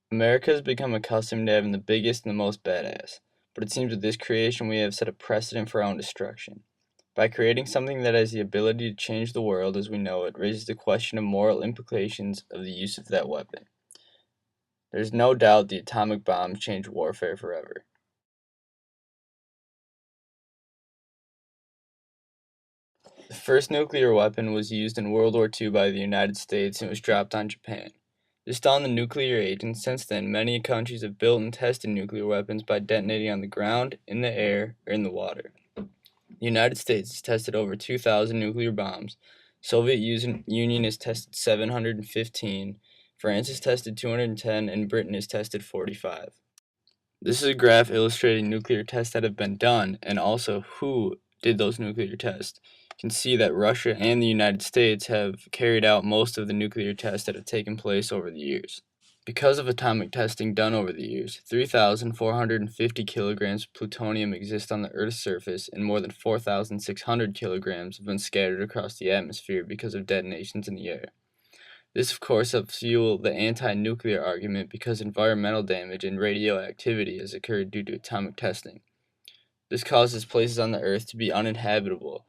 America has become accustomed to having the biggest and the most badass, but it seems with this creation we have set a precedent for our own destruction. By creating something that has the ability to change the world as we know it raises the question of moral implications of the use of that weapon. There's no doubt the atomic bomb changed warfare forever. The first nuclear weapon was used in World War II by the United States and was dropped on Japan. This dawned the nuclear age, and since then, many countries have built and tested nuclear weapons by detonating on the ground, in the air, or in the water. The United States has tested over 2,000 nuclear bombs. Soviet Union has tested 715. France has tested 210, and Britain has tested 45. This is a graph illustrating nuclear tests that have been done and also who did those nuclear tests. You can see that Russia and the United States have carried out most of the nuclear tests that have taken place over the years. Because of atomic testing done over the years, 3,450 kilograms of plutonium exist on the Earth's surface and more than 4,600 kilograms have been scattered across the atmosphere because of detonations in the air. This, of course, helps fuel the anti-nuclear argument because environmental damage and radioactivity has occurred due to atomic testing. This causes places on the Earth to be uninhabitable,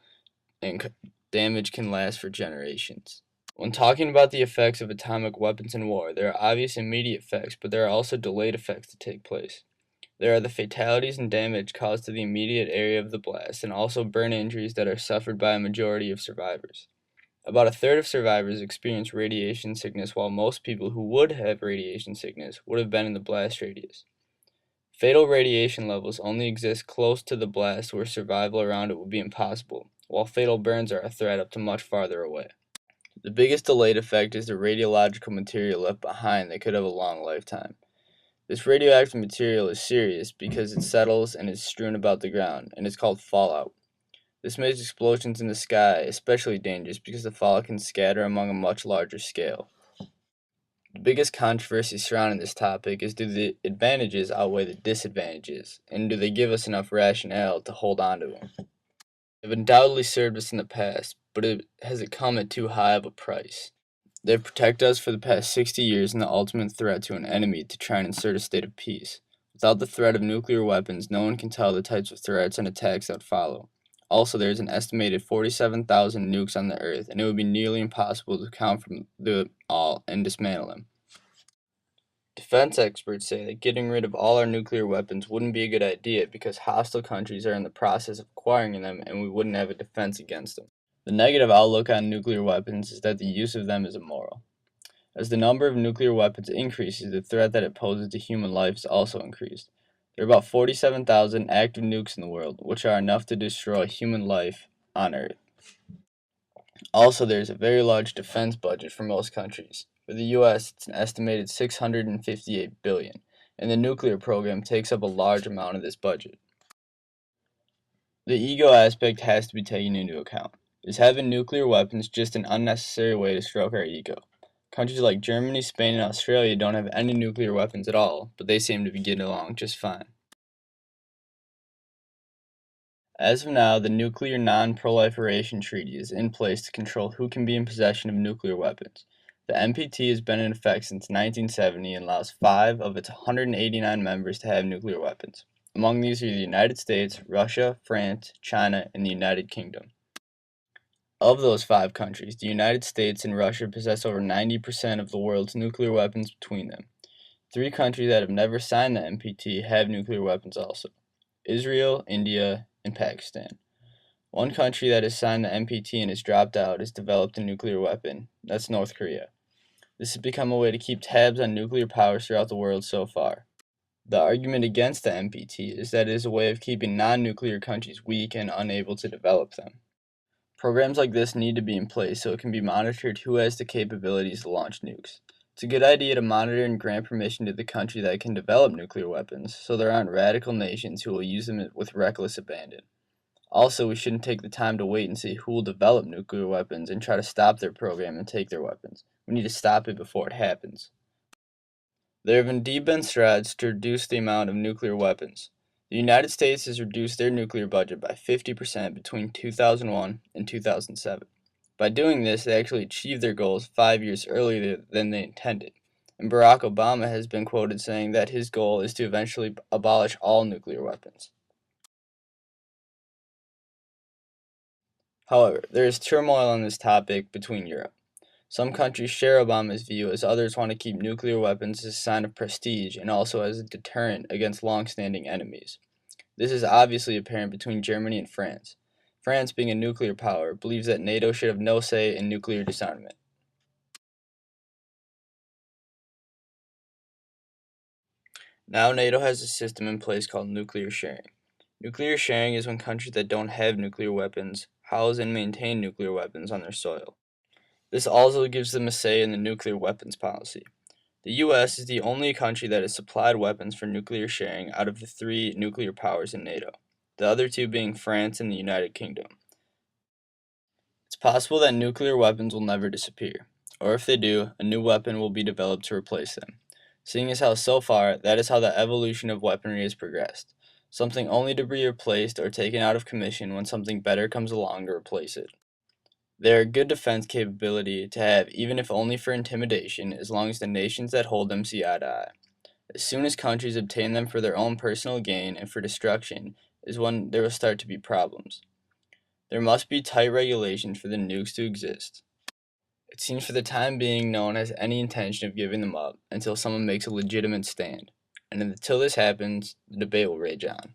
and damage can last for generations. When talking about the effects of atomic weapons in war, there are obvious immediate effects, but there are also delayed effects that take place. There are the fatalities and damage caused to the immediate area of the blast, and also burn injuries that are suffered by a majority of survivors. About a third of survivors experience radiation sickness, while most people who would have radiation sickness would have been in the blast radius. Fatal radiation levels only exist close to the blast where survival around it would be impossible, while fatal burns are a threat up to much farther away. The biggest delayed effect is the radiological material left behind that could have a long lifetime. This radioactive material is serious because it settles and is strewn about the ground, and is called fallout. This makes explosions in the sky especially dangerous because the fallout can scatter among a much larger scale. The biggest controversy surrounding this topic is, do the advantages outweigh the disadvantages, and do they give us enough rationale to hold on to them? They've undoubtedly served us in the past, but has it come at too high of a price? They've protected us for the past 60 years and the ultimate threat to an enemy to try and insert a state of peace. Without the threat of nuclear weapons, no one can tell the types of threats and attacks that follow. Also, there's an estimated 47,000 nukes on the Earth, and it would be nearly impossible to count them all and dismantle them. Defense experts say that getting rid of all our nuclear weapons wouldn't be a good idea because hostile countries are in the process of acquiring them and we wouldn't have a defense against them. The negative outlook on nuclear weapons is that the use of them is immoral. As the number of nuclear weapons increases, the threat that it poses to human life is also increased. There are about 47,000 active nukes in the world, which are enough to destroy human life on Earth. Also, there is a very large defense budget for most countries. For the US, it's an estimated $658 billion, and the nuclear program takes up a large amount of this budget. The ego aspect has to be taken into account. Is having nuclear weapons just an unnecessary way to stroke our ego? Countries like Germany, Spain, and Australia don't have any nuclear weapons at all, but they seem to be getting along just fine. As of now, the Nuclear Non-Proliferation Treaty is in place to control who can be in possession of nuclear weapons. The NPT has been in effect since 1970 and allows 5 of its 189 members to have nuclear weapons. Among these are the United States, Russia, France, China, and the United Kingdom. Of those 5 countries, the United States and Russia possess over 90% of the world's nuclear weapons between them. 3 countries that have never signed the NPT have nuclear weapons also: Israel, India, and Pakistan. One country that has signed the NPT and has dropped out has developed a nuclear weapon. That's North Korea. This has become a way to keep tabs on nuclear powers throughout the world so far. The argument against the NPT is that it is a way of keeping non-nuclear countries weak and unable to develop them. Programs like this need to be in place so it can be monitored who has the capabilities to launch nukes. It's a good idea to monitor and grant permission to the country that can develop nuclear weapons so there aren't radical nations who will use them with reckless abandon. Also, we shouldn't take the time to wait and see who will develop nuclear weapons and try to stop their program and take their weapons. We need to stop it before it happens. There have indeed been strides to reduce the amount of nuclear weapons. The United States has reduced their nuclear budget by 50% between 2001 and 2007. By doing this, they actually achieved their goals 5 years earlier than they intended. and Barack Obama has been quoted saying that his goal is to eventually abolish all nuclear weapons. However, there is turmoil on this topic between Europe. Some countries share Obama's view, as others want to keep nuclear weapons as a sign of prestige and also as a deterrent against long-standing enemies. This is obviously apparent between Germany and France. France, being a nuclear power, believes that NATO should have no say in nuclear disarmament. Now NATO has a system in place called nuclear sharing. Nuclear sharing is when countries that don't have nuclear weapons house and maintain nuclear weapons on their soil. This also gives them a say in the nuclear weapons policy. The U.S. is the only country that has supplied weapons for nuclear sharing out of the three nuclear powers in NATO, the other two being France and the United Kingdom. It's possible that nuclear weapons will never disappear, or if they do, a new weapon will be developed to replace them. Seeing as how so far, that is how the evolution of weaponry has progressed, something only to be replaced or taken out of commission when something better comes along to replace it. They are a good defense capability to have, even if only for intimidation, as long as the nations that hold them see eye to eye. As soon as countries obtain them for their own personal gain and for destruction is when there will start to be problems. There must be tight regulations for the nukes to exist. It seems for the time being no one has any intention of giving them up until someone makes a legitimate stand. And until this happens, the debate will rage on.